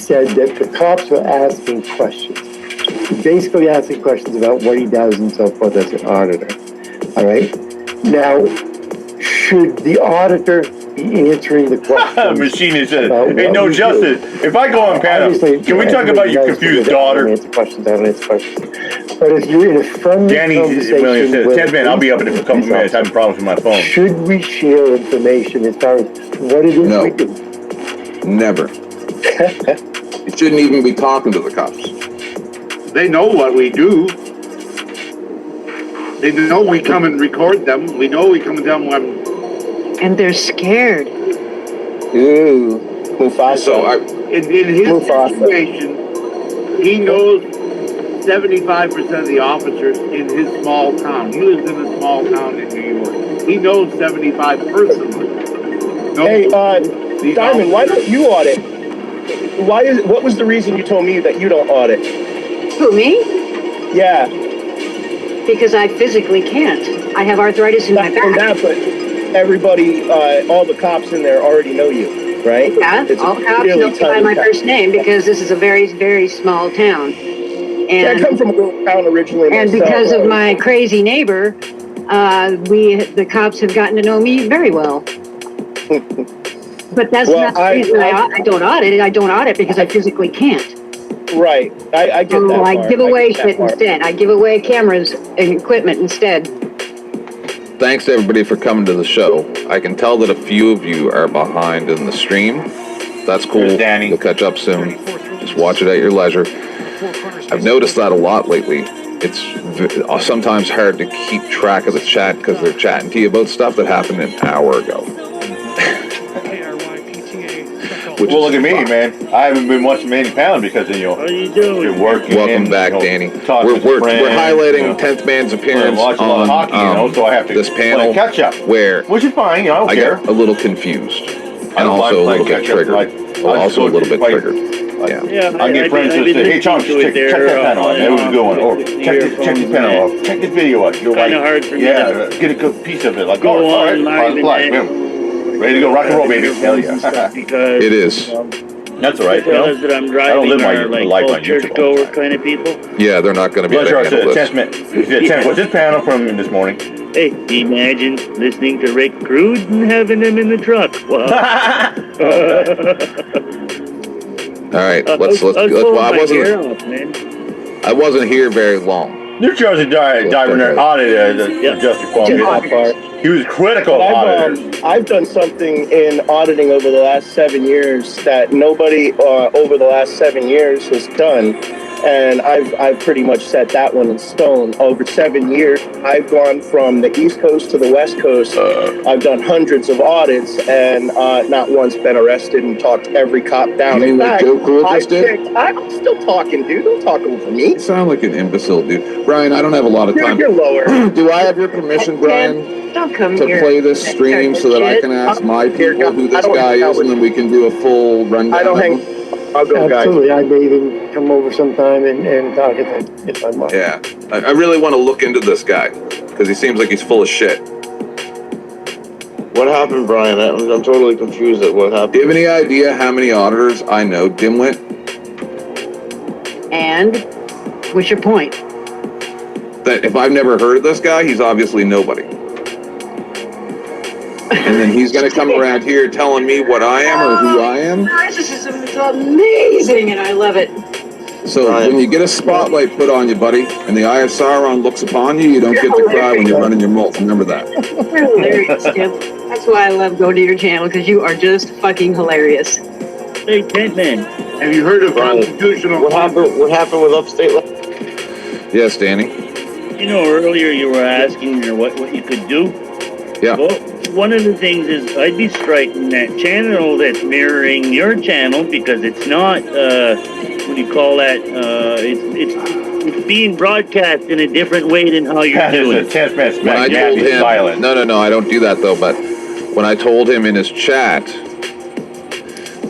said that the cops were asking questions. Basically asking questions about what he does and so forth as an auditor. All right? Now, should the auditor be answering the question? Machine said, hey, no justice. If I go on panel, can we talk about your confused daughter? Answer questions, I don't answer questions. But if you're in a friendly conversation William says, with 10th man, I'll be up in a couple minutes having problems with my phone. should we share information as far as what it is No. we do? Never. You shouldn't even be talking to the cops. They know what we do. They know we come and record them. We know we come and tell them when. And they're scared. Ooh, Mufasa. So In his Mufasa. situation, he knows 75% of the officers in his small town. He lives in a small town in New York. He knows 75 personally. Hey, Diamond, why don't you audit? What was the reason you told me that you don't audit? Who, me? Yeah, Because I physically can't. I have arthritis in my not from back. that, but everybody, all the cops in there already know you, right? Yeah, It's a all cops really know me by tiny my town. first name because this is a very, very small town. Yeah, I And come from a little town originally and myself. because of my crazy neighbor, the cops have gotten to know me very well. But that's Well, not the I- reason I don't audit. I don't audit because I physically can't. Right, I get So that I part. give away get that shit part. instead. I give away cameras and equipment instead. thanks to everybody for coming to the show. I can tell that a few of you are behind in the stream. That's cool. There's Danny. You'll catch up soon. Just watch it at your leisure. I've noticed that a lot lately. It's sometimes hard to keep track of the chat because they're chatting to you about stuff that happened an hour ago. Which Well, is look at me, fine. man. I haven't been watching Manny Pound because of, How you doing? you're working. Welcome and, back, you know, Danny. talking We're to friends, highlighting you know. 10th Man's I appearance watch a lot of on hockey, so I have to this play panel catch up. where Which is fine, you know, I don't I care. get a little confused I and don't also a mind little playing bit catch up. triggered. I Also a just little bit play- triggered. Yeah. Yeah, I get friends I've that been say, hey, Chunks, listening to check it that there, panel out. That was a good one. Or check this earphones, panel man. out. Check this video out. You're Kinda like, hard for me yeah, to get a good piece of it. Like, go oh, all right, on live fly, and boom. Ready to go, rock and roll, baby. Hell yeah. Because It is. That's all right. the fellas that I'm I don't driving live my are like life all on YouTube all the churchgoer time. kind of people. Yeah, they're not going to be able Let's to start handle to this. test. What's this panel from this morning? Hey, imagine listening to Rick Crude and having him in the truck. Wow. All right, I let's. was Well, pulling I my wasn't. hair off, man. I wasn't here very long. New Jersey diver audit adjuster quality. That part. He was critical But of auditors. I've done something in auditing over the last 7 years that nobody over the last 7 years has done, and I've pretty much set that one in stone. Over 7 years, I've gone from the East Coast to the West Coast. I've done hundreds of audits, and not once been arrested and talked every cop down. You mean In like fact, Joe Cool just did? I'm still talking, dude. Don't talk over me. You sound like an imbecile, dude. Brian, I don't have a lot of time. You're lower. Do I have your permission, Brian, Don't come to here. play this stream so that I can ask my people who this guy is, and then we can do a full rundown? I don't of hang. him? I'll go, guys. Absolutely, I may even come over sometime and talk if I'm on. Yeah, I really want to look into this guy because he seems like he's full of shit. What happened, Brian? I'm totally confused at what happened. Do you have any idea how many auditors I know, Dimwit? And what's your point? That if I've never heard of this guy, he's obviously nobody. And then he's going to come around here telling me what I am or who I am. Narcissism is amazing, and I love it. So when you get a spotlight put on you, buddy, and the eye of Sauron looks upon you, you don't get to cry when you're running your mouth. Remember that. You're hilarious, Tim. That's why I love going to your channel, because you are just fucking hilarious. Hey, Tent Man. Have you heard of Brian, constitutional? What happened with Upstate? Yes, Danny. You know, earlier you were asking her what you could do. Yeah. Well, one of the things is I'd be striking that channel that's mirroring your channel because it's not, what do you call that? It's being broadcast in a different way than how you're doing It's a it. 10th man When smack I jab, told he's him, silent. no, I don't do that though. But when I told him in his chat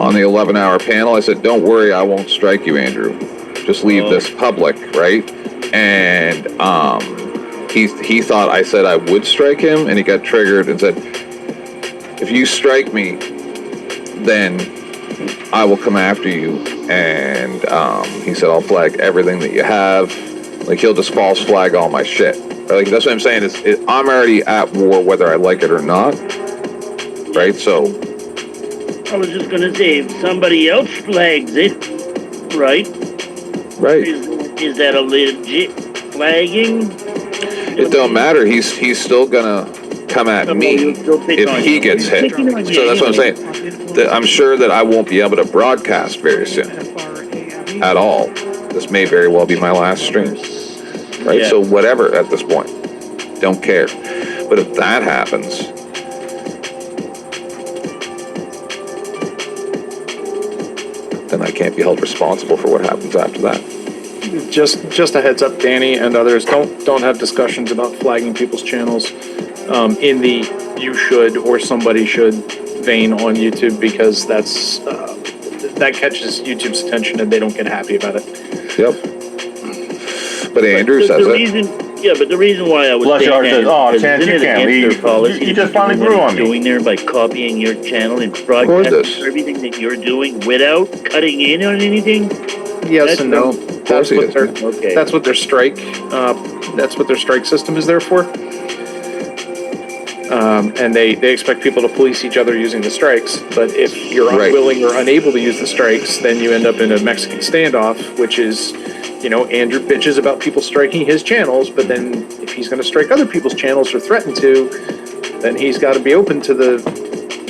on the 11-hour panel, I said, "Don't worry, I won't strike you, Andrew. Just leave this public, right?" And he thought I said I would strike him, and he got triggered and said, "If you strike me, then I will come after you And he said, I'll flag everything that you have. Like, he'll just false flag all my shit. Like, that's what I'm saying is, I'm already at war whether I like it or not. Right? So, I was just gonna say, if somebody else flags it, right? right. Is that a legit flagging? It don't matter. He's still gonna come at me if he gets hit. So that's what I'm saying. I'm sure that I won't be able to broadcast very soon at all. This may very well be my last stream. Right? Yeah. So whatever at this point. Don't care. But if that happens, then I can't be held responsible for what happens after that. Just a heads up, Danny and others, don't have discussions about flagging people's channels in the you should or somebody should vein on YouTube, because that's that catches YouTube's attention and they don't get happy about it. Yep. But Andrew says the it. reason, yeah, but the reason why I was Bless saying your heart that says, is "Oh, because Chance, isn't you it can't against leave. their policy You to just do finally what grew you're on me." doing there by copying your channel and this. broadcasting everything that you're doing without cutting in on anything? Yes and no. course he is. Okay. That's what their strike system is there for. And they expect people to police each other using the strikes. But if you're Right. unwilling or unable to use the strikes, then you end up in a Mexican standoff, which is, Andrew bitches about people striking his channels, but then if he's going to strike other people's channels or threaten to, then he's got to be open to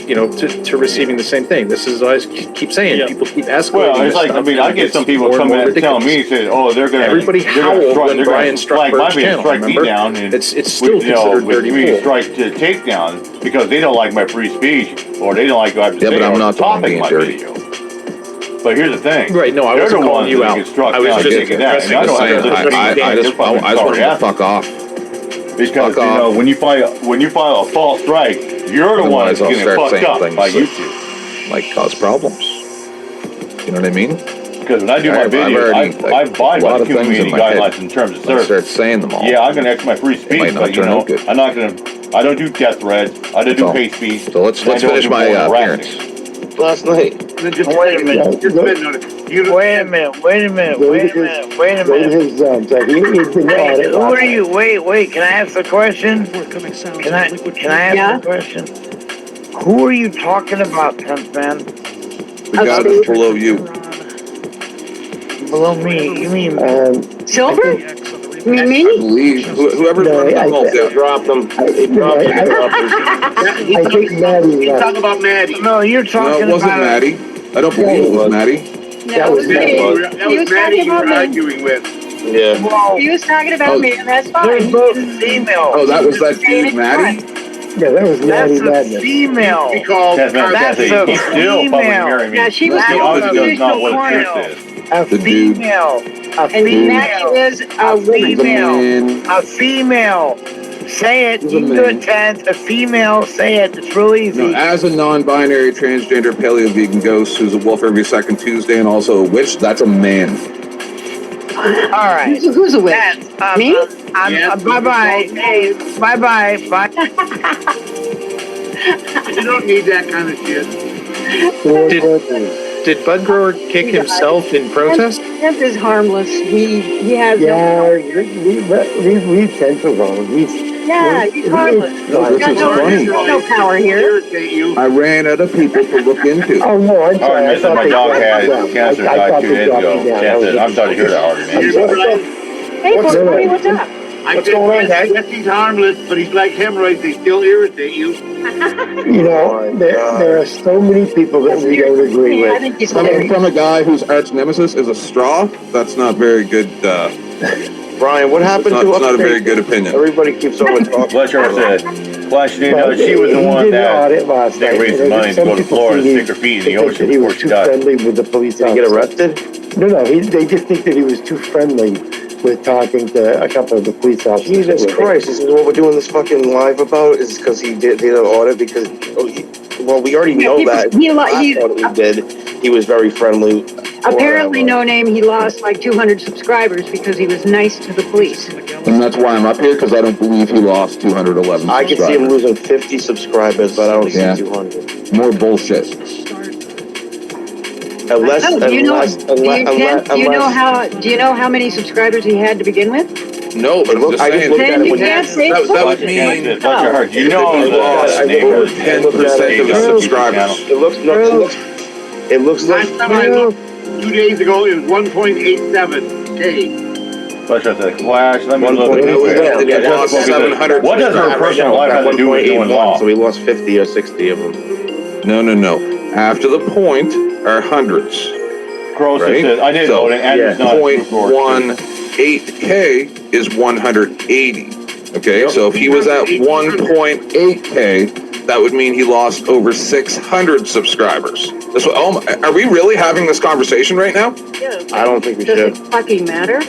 to receiving the same thing. This is, I keep saying, Yeah. people keep escalating. Well, it's this like, stuff, I mean, and I get it's some people more and coming more and telling me, ridiculous. saying, "Oh, they're gonna." Everybody they're gonna howled strike- when they're gonna Brian struck flag my Bert's video, channel, strike me remember? down, and It's still considered with dirty me pool. strike to takedown because they don't like my free speech or they don't like what I have to Yeah, say but I'm or not the topic being of my dirty. video. But here's the thing. Right, no, I They're wasn't the calling ones you that out. get struck I was down, just taken down. addressing And I the don't Saying, have to same- listen to I you. just want him to fuck off. Because Fuck off. when you file a false strike, you're the one Otherwise, that's I'll getting start fucked saying up things by that- YouTube. Like, cause problems. You know what I mean? Because when I do my I've videos, already, I like, abide a lot by the of things in community my head. guidelines in terms of When I service. start saying them all. Yeah, I'm gonna X my free might speech, not but turn out good. I'm not gonna. I don't do death threats. I don't do So- hate speech. So let's and I don't finish do my moral appearance. harassing. Last night. Wait a minute. Just a minute. Wait a minute, wait a minute, Go to wait a his- minute, wait a Go to minute. his, so he did Hey, audit who last are you? night. Wait, can I ask a question? Can I ask Yeah? a question? Who are you talking about, 10th man? The guy that's below you. Below me, you mean? Silver? You mean I me? believe whoever's No, running the calls They down. dropped them. I They dropped them. I think Maddie He's left. talking about Maddie. No, you're No, talking it wasn't about. Maddie. I don't believe it was Maddie. That was me. Maddie. That He was was Maddie talking you were about me. arguing with. Yeah. Well, He was talking about Oh. me, and that's there's fine. both female. Oh, that was that dude, Maddie? Yeah, that was Maddie That's a Madness. female. He called That's not That's Kathy. a He's still female. public hearing me. Yeah, she was That's He a obviously does not female. what the truth is. A The dude. female. A And female. Maddie is a A woman. female. Man. A female. Say it. He's You a can do man. it, 10th. A female. Say it. It's real easy. No, as a non-binary transgender paleo vegan ghost who's a wolf every second Tuesday and also a witch, that's a man. All right. Who's a witch? That's, Me? bye-bye. Hey, bye-bye. Bye. You don't need that kind of shit. Did Bud Grower kick himself in protest? Hemp is harmless. He has Yeah, we tend to wrong. he's harmless. No, this Got is no, funny. no power here. Irritate you. I ran out of people to look into. Oh, no, I'm All sorry. right, I listen, thought my they dog dropped had you down. cancer, I died thought 2 they days dropped ago. you down. Chance said, I'm sorry to hear that, Harvey, man. You know, Brian? Hey, What's buddy, up? what's up? What's going on, guys? Yes, he's harmless, but he's like hemorrhoids. They still irritate you. You know, there are so many people that we don't agree I with. think he's Coming hilarious. from a guy whose arch nemesis is a straw, that's not very good. Brian, what happened It's to not a upstate? very good opinion. Everybody keeps on talking. Bless her said. Well, she didn't know But she was the he one did an that audit last they night, raised and money to some go to people Florida, think stick her feet in the they think ocean that he before was she too died. friendly with the police Did he get officer. arrested? No, they just think that he was too friendly with talking to a couple of the police officers. Jesus that were there. Christ, this is what we're doing this fucking live about, is because he did an audit because, well, we already know that. He Last audit we did, he was very friendly. apparently, no name. He lost like 200 subscribers because he was nice to the police. And that's why I'm up here, because I don't believe he lost 211 I could see him subscribers. losing 50 subscribers, but I don't Yeah. see 200. More bullshit. Unless, Oh, do you know? unless, Do you, unless, do you know how? Do you know how many subscribers he had to begin with? No, but I'm just I just saying. looked at Then it you when can't say that would Bless mean your heart. You know he lost the over neighborhood. 10% of his subscribers. it looks, no, it looks Last like, time I looked, 2 days ago, it was 1.87K. Let's just say, Flash, let me look. It was Yeah, he lost 700 What does her personal life have to do with doing law? so he lost 50 or 60 of them. No. After the point are hundreds. Gross, Right? it says, I didn't So, know it, and it's not. 0.18K is 180. Okay, so if he was at 1.8K, that would mean he lost over 600 subscribers. That's what, are we really having this conversation right now? Yeah. I don't think we Does should. it fucking matter?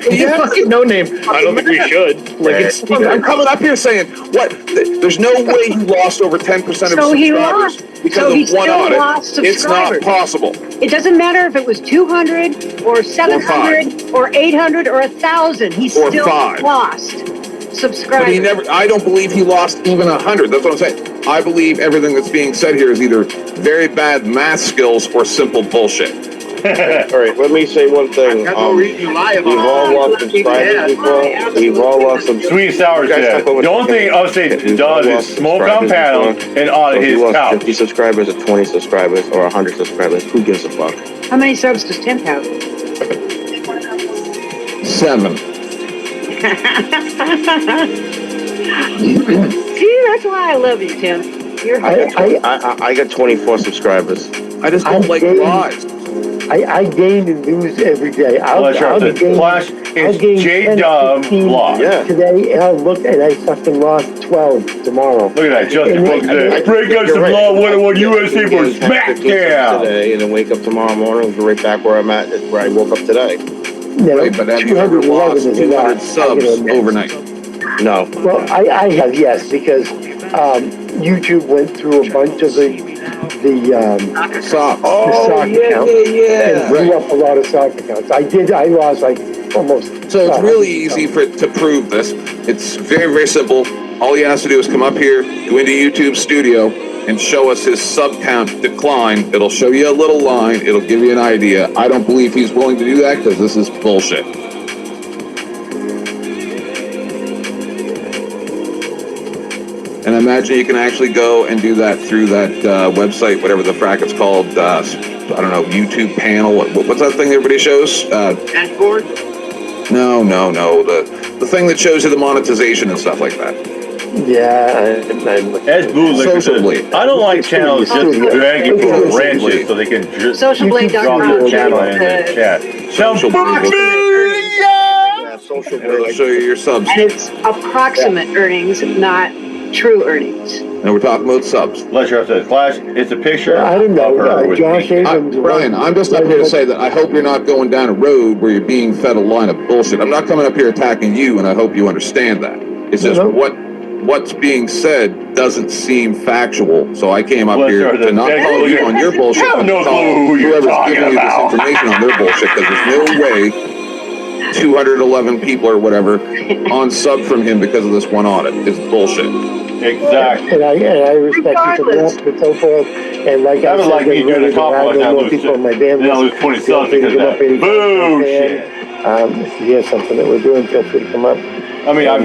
Yeah, fucking no name. I don't think we should. Like it's. I'm coming up here saying, what? There's no way he lost over 10% of his So he subscribers lost. because So he of one still audit. lost It's not subscribers. possible. It doesn't matter if it was 200 or 700 or 800 or 1,000. He Or still 5. lost subscribers. But he never, I don't believe he lost even 100. That's what I'm saying. I believe everything that's being said here is either very bad math skills or simple bullshit. All right, let me say one thing. Got no reason to lie about We've all it. lost subscribers before. We've all lost some. Sweet and sour said, the only thing I'll say does is smoke on panel and audit his If you lost couch. 50 subscribers or 20 subscribers or 100 subscribers, who gives a fuck? How many subs does Tim have? 7. See, that's why I love you, Tim. You're I got 24 subscribers. I just don't like lies. I gain and lose every day. Flash, it's J-Dub law. Yeah. Today, and I'll look and I fucking lost 12 tomorrow. Look at that, Justin And Brooks then- said, break up some law 101 USA for SmackDown. Today, and then wake up tomorrow morning and go right back where I'm at, where I woke up today. No, Right, but have you ever 211 lost is 200 not, I subs gotta admit. overnight? No. Well, I have, yes, because YouTube went through a bunch of the Socks. sock accounts and blew up a lot of sock accounts. I lost like almost. So it's really easy to prove this. It's very, very simple. All he has to do is come up here, go into YouTube Studio, and show us his sub count decline. It'll show you a little line. It'll give you an idea. I don't believe he's willing to do that because this is bullshit. And I imagine you can actually go and do that through that website, whatever the frack it's called. I don't know, YouTube panel. What's that thing everybody shows? Dashboard? No. The thing that shows you the monetization and stuff like that. Yeah, As Blue Liquor Social says, Blade. I don't like channels just dragging for ranches so they can just drop Socialblade.com. your channel in the chat. Social Blade. Yeah, social It'll blade. show you your subs. And it's approximate earnings, not true earnings. And we're talking about subs. Fletcher says, Flash, it's a picture I don't know. of her with Josh me. Abrams. Brian, I'm just up here to say that I hope you're not going down a road where you're being fed a line of bullshit. I'm not coming up here attacking you, and I hope you understand that. It's just what's being said doesn't seem factual, so I came up here to not call you on your bullshit. I have no call clue who you're whoever's talking giving you this about. information on their bullshit, because there's no way 211 people or whatever on sub from him because of this one audit. It's bullshit. Exactly. And I respect you for that and so forth. And like That I was said, like me doing a I compliment. know I more lose people in my then I damn lose 20 subs because of that. Bullshit. If you hear something that we're doing, feel free to come up. I mean, I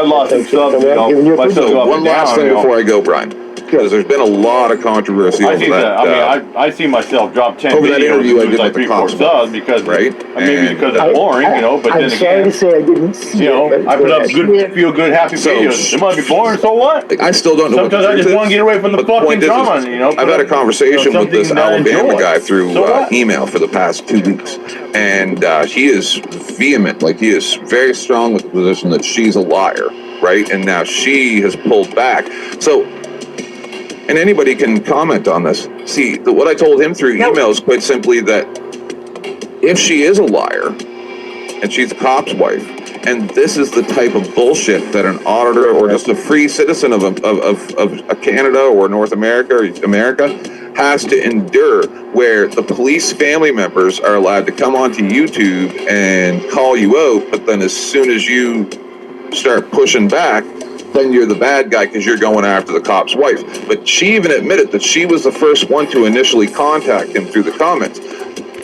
lost some subs, you know, my subs go up One and last down, thing you know. before I go, Brian, because there's been a lot of controversy I over see that. that. I see myself drop 10 over that videos interview I and did lose like with the 3-4 cops, subs because right? maybe And because it's boring, you know. But I'm then sorry again, to say I didn't see you know, it. but I put up go ahead. good, feel good, happy So, videos. It might be boring, so what? I still don't know. Sometimes what I the just truth want to is, get away from the but fucking point is, drama, you know. I've had a conversation with this something that I Alabama enjoy. guy through So what? email for the past 2 weeks, and he is vehement, like he is very strong with the position that she's a liar, right? And now she has pulled back. So, and anybody can comment on this. See, what I told him through email is quite simply that if she is a liar, and she's a cop's wife, and this is the type of bullshit that an auditor or just a free citizen of Canada or North America or America has to endure, where the police family members are allowed to come onto YouTube and call you out, but then as soon as you start pushing back, then you're the bad guy because you're going after the cop's wife. But she even admitted that she was the first one to initially contact him through the comments.